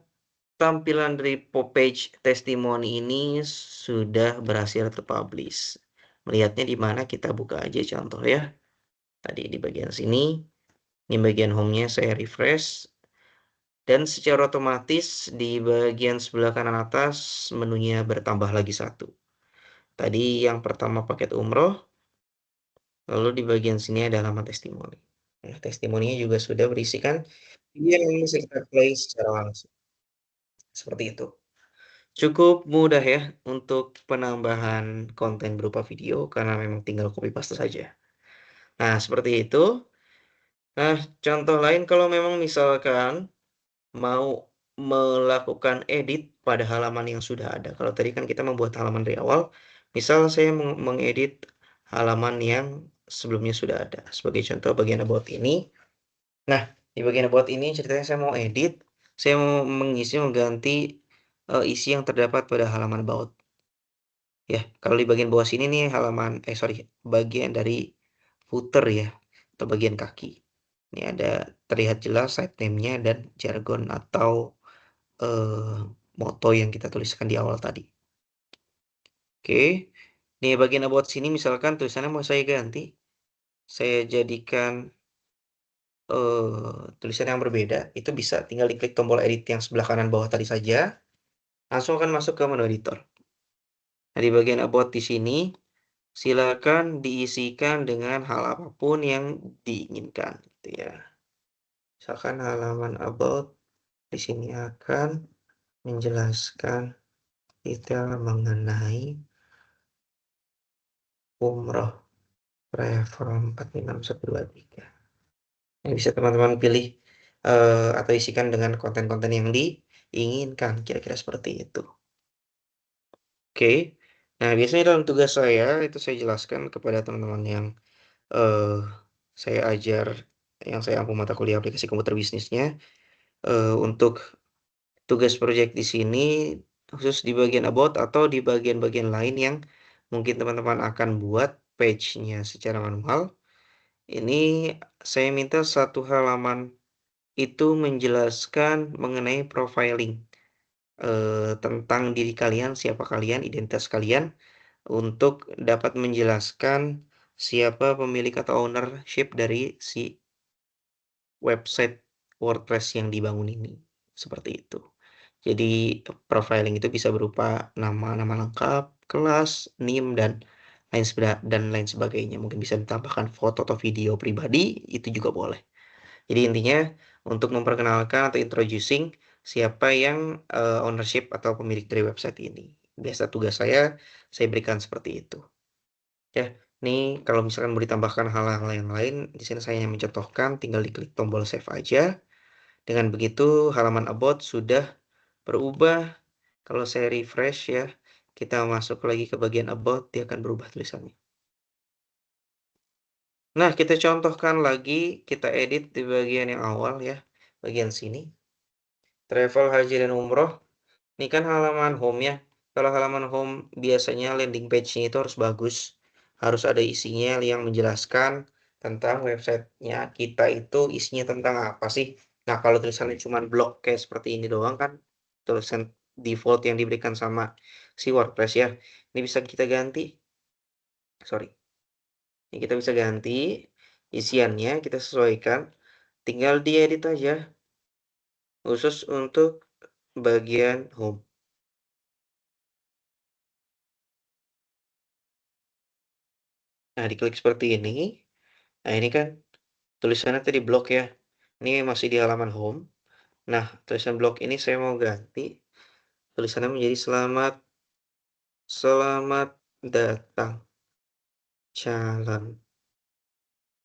tampilan dari page testimoni ini sudah berhasil terpublish. Melihatnya di mana kita buka aja contoh ya. Tadi di bagian sini, ini bagian home-nya saya refresh. Dan secara otomatis di bagian sebelah kanan atas menunya bertambah lagi satu. Tadi yang pertama paket umroh, lalu di bagian sini ada halaman testimoni. Nah, testimoninya juga sudah berisikan video yang bisa kita play secara langsung. Seperti itu. Cukup mudah ya untuk penambahan konten berupa video karena memang tinggal copy paste saja. Nah, seperti itu. Nah, contoh lain kalau memang misalkan mau melakukan edit pada halaman yang sudah ada. Kalau tadi kan kita membuat halaman dari awal, misal saya mengedit halaman yang sebelumnya sudah ada. Sebagai contoh bagian about ini. Nah, di bagian about ini ceritanya saya mau edit, saya mau mengganti isi yang terdapat pada halaman about. Ya, kalau di bagian bawah sini nih bagian dari footer ya, atau bagian kaki. Ini ada terlihat jelas site name-nya dan jargon atau moto yang kita tuliskan di awal tadi. Oke, nih bagian about sini misalkan tulisannya mau saya ganti, saya jadikan tulisan yang berbeda, itu bisa tinggal diklik tombol edit yang sebelah kanan bawah tadi saja, langsung akan masuk ke menu editor. Nah, di bagian about di sini, silakan diisikan dengan hal apapun yang diinginkan, gitu ya. Misalkan halaman about di sini akan menjelaskan detail mengenai umroh Reform 456-123. Yang bisa teman-teman pilih atau isikan dengan konten-konten yang diinginkan, kira-kira seperti itu. Oke. Nah, biasanya dalam tugas saya itu saya jelaskan kepada teman-teman yang eh, saya ajar, yang saya ampu mata kuliah aplikasi komputer bisnisnya, untuk tugas proyek di sini khusus di bagian about atau di bagian-bagian lain yang mungkin teman-teman akan buat page-nya secara manual. Ini saya minta satu halaman itu menjelaskan mengenai profiling, tentang diri kalian, siapa kalian, identitas kalian, untuk dapat menjelaskan siapa pemilik atau ownership dari si website WordPress yang dibangun ini, seperti itu. Jadi profiling itu bisa berupa nama lengkap, kelas, NIM, dan lain sebagainya. Mungkin bisa ditambahkan foto atau video pribadi, itu juga boleh. Jadi intinya untuk memperkenalkan atau introducing siapa yang ownership atau pemilik dari website ini. Biasa tugas saya berikan seperti itu. Ya, nih kalau misalkan mau ditambahkan hal-hal yang lain, di sini saya hanya mencontohkan, tinggal diklik tombol save aja. Dengan begitu halaman about sudah berubah. Kalau saya refresh ya, kita masuk lagi ke bagian about, dia akan berubah tulisannya. Nah, kita contohkan lagi, kita edit di bagian yang awal ya, bagian sini. Travel, haji, dan umroh. Ini kan halaman home ya. Kalau halaman home biasanya landing page-nya itu harus bagus. Harus ada isinya yang menjelaskan tentang websitenya kita itu isinya tentang apa sih. Nah, kalau tulisannya cuma blog kayak seperti ini doang kan, tulisan default yang diberikan sama si WordPress ya. Ini bisa kita ganti. Sorry. Ini kita bisa ganti isiannya, kita sesuaikan. Tinggal diedit aja. Khusus untuk bagian home. Nah, diklik seperti ini. Nah, ini kan tulisannya tadi blog ya. Ini masih di halaman home. Nah, tulisan blog ini saya mau ganti. Tulisannya menjadi selamat Selamat datang calon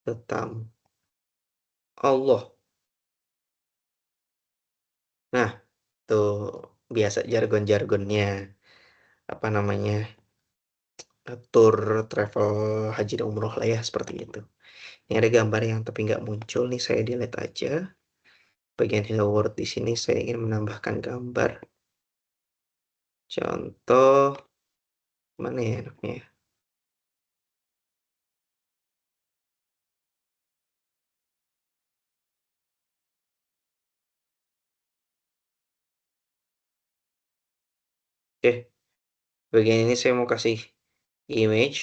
tetamu Allah. Nah, tuh biasa jargon-jargonnya, apa namanya, tur travel haji dan umroh lah ya, seperti itu. Ini ada gambar yang tapi nggak muncul nih, saya delete aja. Bagian Hello World di sini saya ingin menambahkan gambar. Contoh, mana ya enaknya ya? Oke, bagian ini saya mau kasih image,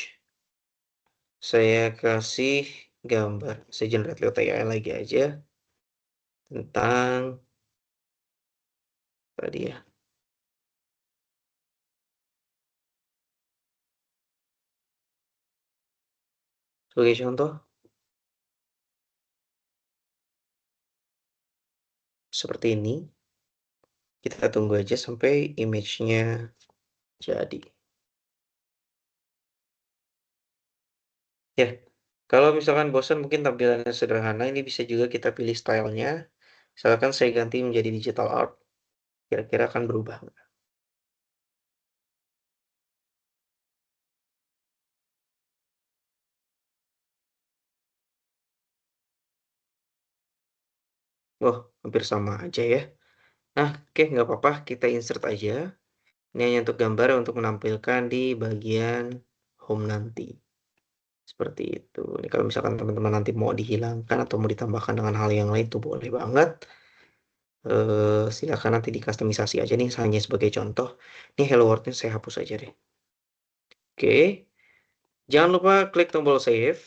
saya kasih gambar. Saya generate lewat AI lagi aja tentang tadi ya. Sebagai contoh, seperti ini. Kita tunggu aja sampai image-nya jadi. Ya, kalau misalkan bosan mungkin tampilannya sederhana, ini bisa juga kita pilih stylenya. Misalkan saya ganti menjadi digital art, kira-kira akan berubah nggak? Oh, hampir sama aja ya. Nah, oke, nggak apa-apa, kita insert aja. Ini hanya untuk gambar untuk menampilkan di bagian home nanti. Seperti itu. Ini kalau misalkan teman-teman nanti mau dihilangkan atau mau ditambahkan dengan hal yang lain, tuh boleh banget. Silakan nanti dikustomisasi aja nih, hanya sebagai contoh. Ini Hello World-nya saya hapus aja deh. Oke, jangan lupa klik tombol save.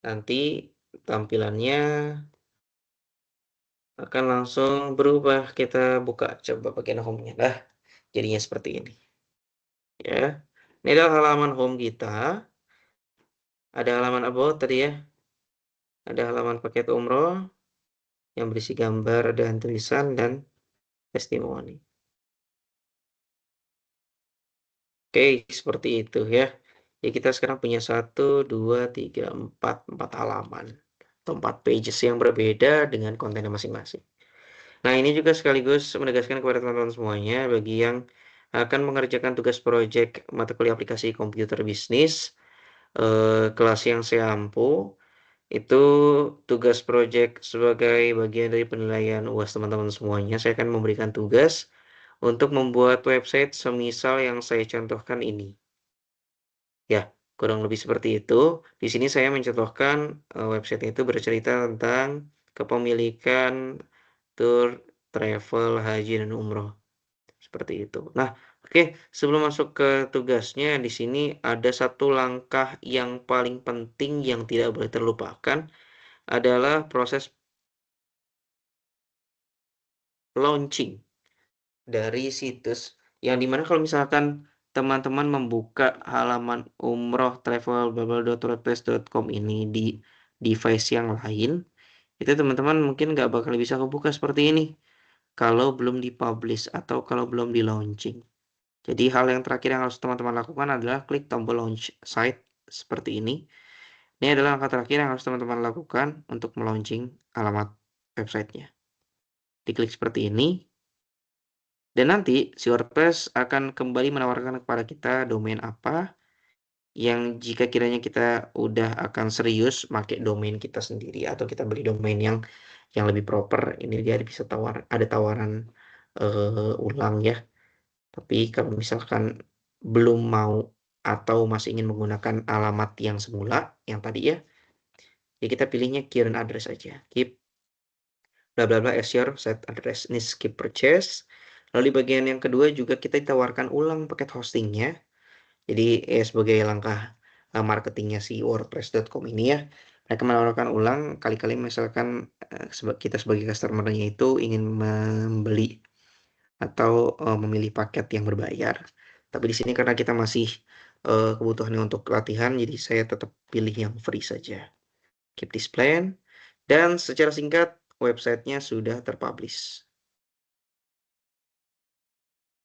Nanti tampilannya akan langsung berubah. Kita buka coba bagian home-nya. Nah, jadinya seperti ini. Ya, ini adalah halaman home kita. Ada halaman about tadi ya. Ada halaman paket umroh yang berisi gambar dan tulisan dan testimoni. Oke, seperti itu ya. Ya kita sekarang punya satu, 2, 3, 4 halaman atau 4 pages yang berbeda dengan kontennya masing-masing. Nah, ini juga sekaligus menegaskan kepada teman-teman semuanya bagi yang akan mengerjakan tugas proyek mata kuliah aplikasi komputer bisnis kelas yang saya ampu, itu tugas proyek sebagai bagian dari penilaian UAS teman-teman semuanya. Saya akan memberikan tugas untuk membuat website semisal yang saya contohkan ini. Ya, kurang lebih seperti itu. Di sini saya mencontohkan website itu bercerita tentang kepemilikan tur travel haji dan umroh seperti itu. Nah, oke, sebelum masuk ke tugasnya, di sini ada satu langkah yang paling penting yang tidak boleh terlupakan adalah proses launching dari situs yang dimana kalau misalkan teman-teman membuka halaman umroh travel.wordpress.com ini di device yang lain, itu teman-teman mungkin nggak bakal bisa kebuka seperti ini kalau belum dipublish atau kalau belum di launching. Jadi hal yang terakhir yang harus teman-teman lakukan adalah klik tombol launch site seperti ini. Ini adalah langkah terakhir yang harus teman-teman lakukan untuk melaunching alamat websitenya. Diklik seperti ini, dan nanti si WordPress akan kembali menawarkan kepada kita domain apa yang jika kiranya kita udah akan serius pakai domain kita sendiri atau kita beli domain yang lebih proper, ini dia bisa ada tawaran ulang ya. Tapi kalau misalkan belum mau atau masih ingin menggunakan alamat yang semula, yang tadi ya, ya kita pilihnya current address aja. Keep bla bla bla as your set address. Ini skip purchase. Lalu di bagian yang kedua juga kita ditawarkan ulang paket hostingnya. Jadi sebagai langkah marketingnya si WordPress.com ini ya, mereka menawarkan ulang kali-kali misalkan kita sebagai customer-nya itu ingin membeli atau memilih paket yang berbayar. Tapi di sini karena kita masih kebutuhannya untuk latihan, jadi saya tetap pilih yang free saja. Keep this plan. Dan secara singkat, websitenya sudah terpublish.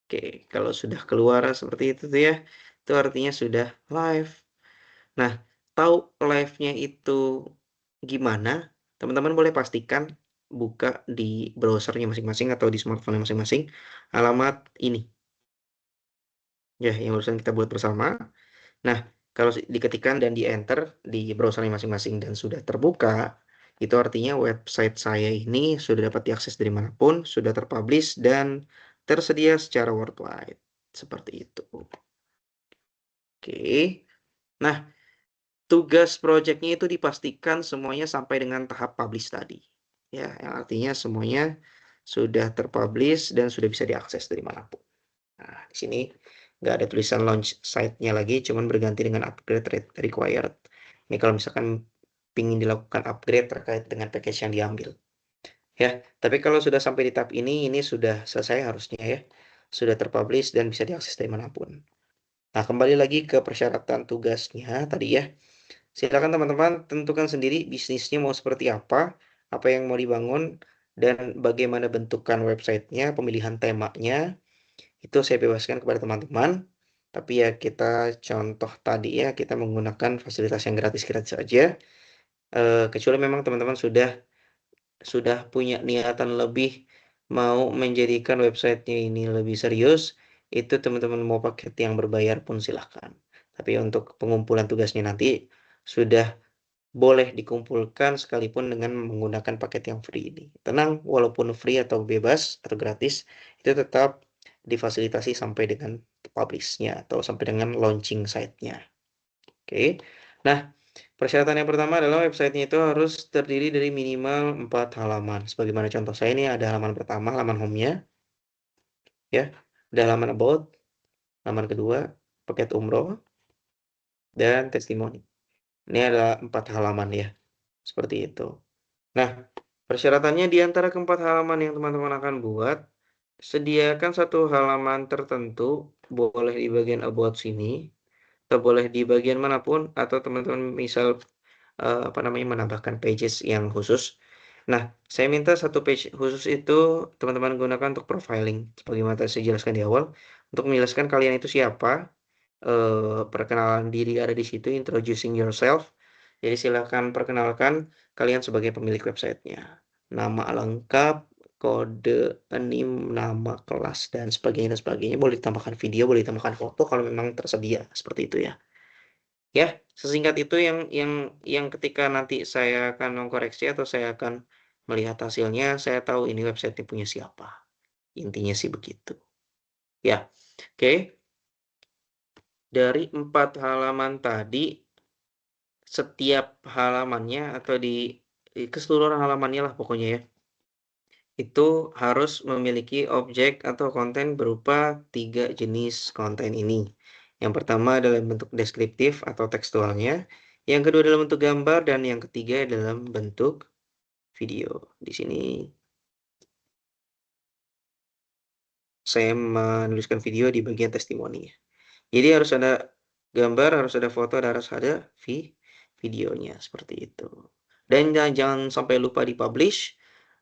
Oke, kalau sudah keluar seperti itu tuh ya, itu artinya sudah live. Nah, tahu live-nya itu gimana, teman-teman boleh pastikan buka di browser-nya masing-masing atau di smartphone masing-masing, alamat ini, ya yang barusan kita buat bersama. Nah, kalau diketikkan dan di-enter di browser-nya masing-masing dan sudah terbuka, itu artinya website saya ini sudah dapat diakses dari manapun, sudah terpublish dan tersedia secara worldwide. Seperti itu. Oke. Nah, tugas proyeknya itu dipastikan semuanya sampai dengan tahap publish tadi. Ya, yang artinya semuanya sudah terpublish dan sudah bisa diakses dari manapun. Nah, di sini nggak ada tulisan launch site-nya lagi, cuman berganti dengan upgrade required. Ini kalau misalkan ingin dilakukan upgrade terkait dengan package yang diambil. Ya, tapi kalau sudah sampai di tab ini sudah selesai harusnya ya. Sudah terpublish dan bisa diakses dari manapun. Nah, kembali lagi ke persyaratan tugasnya tadi ya. Silakan teman-teman tentukan sendiri bisnisnya mau seperti apa yang mau dibangun, dan bagaimana bentukan websitenya, pemilihan temanya, itu saya bebaskan kepada teman-teman. Tapi ya kita contoh tadi ya, kita menggunakan fasilitas yang gratis-gratis saja. Kecuali memang teman-teman sudah punya niatan lebih mau menjadikan websitenya ini lebih serius, itu teman-teman mau paket yang berbayar pun silahkan. Tapi untuk pengumpulan tugasnya nanti sudah boleh dikumpulkan sekalipun dengan menggunakan paket yang free ini. Tenang, walaupun free atau bebas atau gratis, itu tetap difasilitasi sampai dengan publish-nya atau sampai dengan launching site-nya. Oke. Nah, persyaratan yang pertama adalah websitenya itu harus terdiri dari minimal 4 halaman. Sebagaimana contoh saya ini ada halaman pertama, halaman home-nya, ya. Ada halaman about, halaman kedua, paket umroh, dan testimoni. Ini adalah 4 halaman ya, seperti itu. Nah, persyaratannya di antara keempat halaman yang teman-teman akan buat, sediakan satu halaman tertentu, boleh di bagian about sini, atau boleh di bagian manapun, atau teman-teman misal menambahkan pages yang khusus. Nah, saya minta satu page khusus itu teman-teman gunakan untuk profiling, sebagaimana tadi saya jelaskan di awal, untuk menjelaskan kalian itu siapa, perkenalan diri ada di situ, introducing yourself. Jadi silahkan perkenalkan kalian sebagai pemilik websitenya. Nama lengkap, kode, NIM, nama kelas, dan sebagainya dan sebagainya. Boleh ditambahkan video, boleh ditambahkan foto kalau memang tersedia seperti itu ya. Ya, sesingkat itu yang ketika nanti saya akan mengkoreksi atau saya akan melihat hasilnya, saya tahu ini website punya siapa. Intinya sih begitu. Ya, oke. Dari 4 halaman tadi, setiap halamannya atau di keseluruhan halamannya lah pokoknya ya, itu harus memiliki objek atau konten berupa 3 jenis konten ini. Yang pertama adalah bentuk deskriptif atau tekstualnya, yang kedua dalam bentuk gambar, dan yang ketiga dalam bentuk video. Di sini saya menuliskan video di bagian testimoni. Jadi harus ada gambar, harus ada foto, dan harus ada videonya seperti itu. Dan jangan sampai lupa di-publish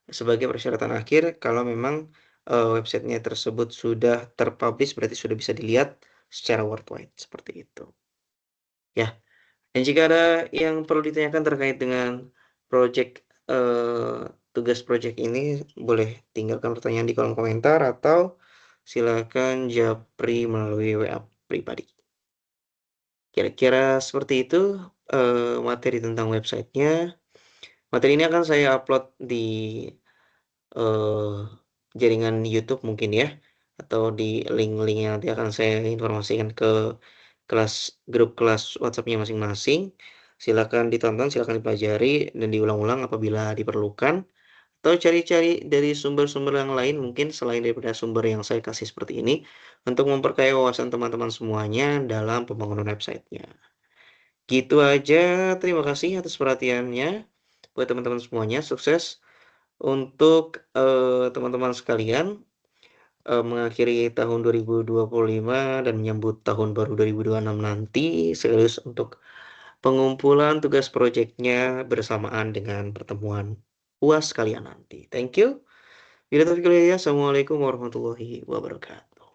sebagai persyaratan akhir kalau memang websitenya tersebut sudah terpublish, berarti sudah bisa dilihat secara worldwide seperti itu. Ya, dan jika ada yang perlu ditanyakan terkait dengan project tugas project ini, boleh tinggalkan pertanyaan di kolom komentar atau silakan japri melalui WA pribadi. Kira-kira seperti itu materi tentang websitenya. Materi ini akan saya upload di jaringan YouTube mungkin ya, atau di link-link yang nanti akan saya informasikan ke grup kelas WhatsApp-nya masing-masing. Silakan ditonton, silakan dipelajari dan diulang-ulang apabila diperlukan, atau cari-cari dari sumber-sumber yang lain mungkin selain daripada sumber yang saya kasih seperti ini, untuk memperkaya wawasan teman-teman semuanya dalam pembangunan websitenya. Gitu aja, terima kasih atas perhatiannya. Buat teman-teman semuanya, sukses untuk teman-teman sekalian mengakhiri tahun 2025 dan menyambut tahun baru 2026 nanti, sekaligus untuk pengumpulan tugas proyeknya bersamaan dengan pertemuan UAS kalian nanti. Thank you. Assalamualaikum warahmatullahi wabarakatuh.